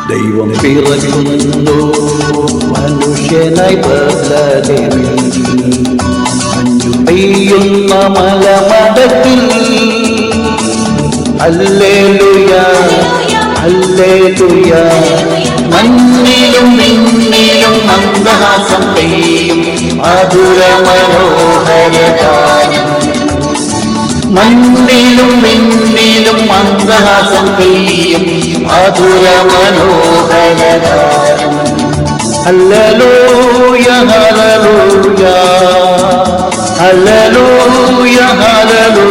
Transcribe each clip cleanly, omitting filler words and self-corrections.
ദൈവം പിറക്കുന്നു മനുഷ്യനായി ബദലിൽ മഞ്ഞു പെയ്യുന്ന മലമടക്കിൽ ഹല്ലേലൂയ ഹല്ലേലൂയ മണ്ണിലും വിണ്ണിലും മന്ദഹാസം പെയ്യും മധുര മനോഹര ഗാനം മണ്ണിലും വിണ്ണിലും മന്ദഹാസം പെയ്യും മധുര മനോഹര ഗാനം ഹല്ലേലൂയ ഹല്ലേലൂയ ഹല്ലേലൂയ ഹല്ലേലൂയ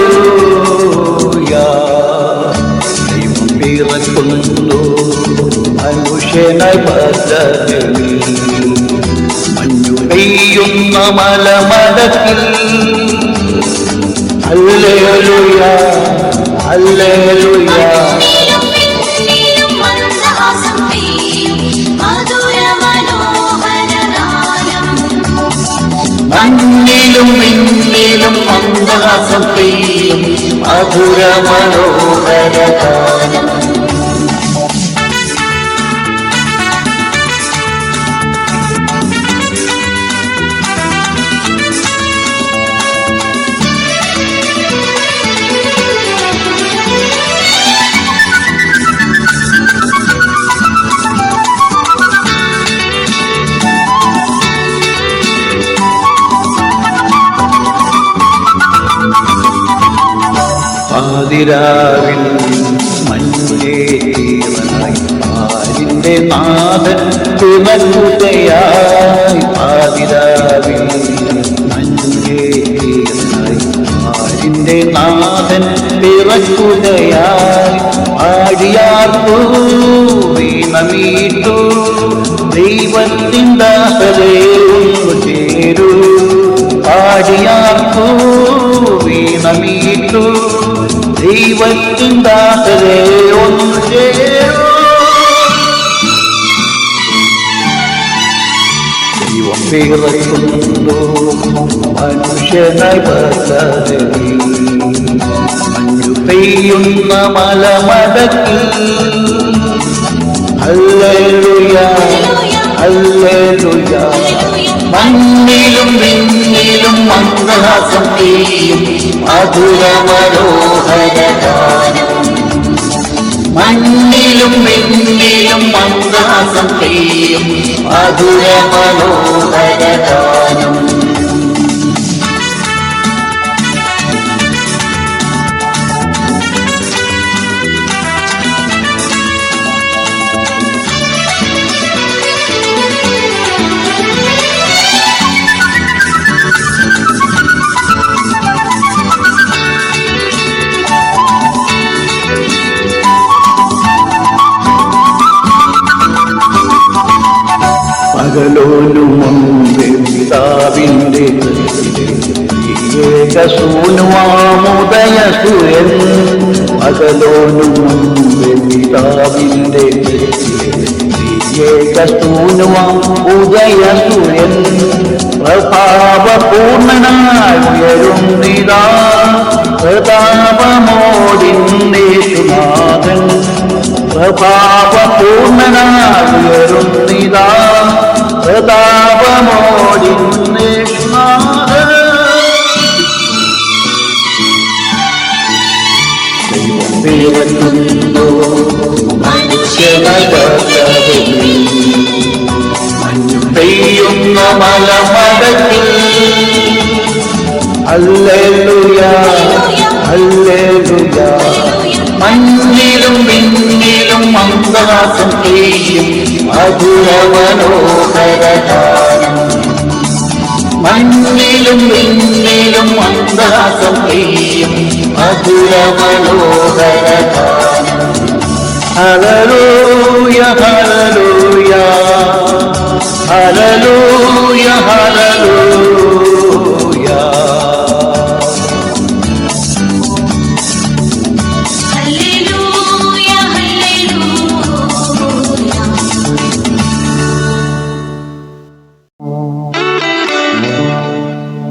ദൈവം പിറക്കുന്നു മനുഷ്യനായി ബദലിൽ മഞ്ഞു പെയ്യുന്ന മലമടക്കിൽ ഹല്ലേലൂയ ഹല്ലേലൂയ മണ്ണിലും വിണ്ണിലും മന്ദഹാസം പെയ്യും മധുര മനോഹര ഗാനം പാതിരാവിൽ മഞ്ഞേറനായി പാരിന്റെ നാഥൻ തുണക്കുകയായി പാതിരാവിൽ മഞ്ഞേറനായി പാരിന്റെ നാഥൻ പിറക്കുകയായി പാടിയാർക്കൂ വീണമീട്ടു ദൈവത്തിൻ ദാസരേ ഒന്നു ചേരൂ പാടിയാർക്കൂ വീണമീട്ടു ദൈവത്തിൻ ദാസരേ ഒന്നു ചേരൂ ദൈവം പിറക്കുന്നു മനുഷ്യനായി ബദലിൽ മഞ്ഞു പെയ്യുന്ന മലമടക്കിൽ ഹല്ലേലൂയ ഹല്ലേലൂയ മണ്ണിലും വിണ്ണിലും മന്ദഹാസം പെയ്യും മധുര മനോഹര ഗാനം മണ്ണിലും വിണ്ണിലും മന്ദഹാസം പെയ്യും മധുര മനോഹര ഗാനം പകലോനും പിതാവിൻ്റെ ഏകസൂനുവാമുദയസുരൻ പകലോനും പിതാവിൻ്റെ ഏകസൂനുവാം ഉദയസുരൻ പ്രഭാവപൂർണനായി ഉയരുന്നിതാ പ്രതാപമോടിന്നേശുനാഥൻ പ്രഭാവപൂർണനായി ഉയരുന്നിതാ പ്രതാപമോടിന്നേശുനാഥൻ ദൈവം പിറക്കുന്നു മനുഷ്യനായി ബദലിൽ മഞ്ഞു പെയ്യുന്ന മലമടക്കിൽ ഹല്ലേലൂയ ഹല്ലേലൂയ മണ്ണിലും വിണ്ണിലും മന്ദഹാസം പെയ്യും മധുര മനോഹര ഗാനം മണ്ണിലും വിണ്ണിലും മന്ദഹാസം പെയ്യും മധുര മനോഹര ഗാനം ഹല്ലേലൂയ ഹല്ലേലൂയ ഹല്ലേലൂയ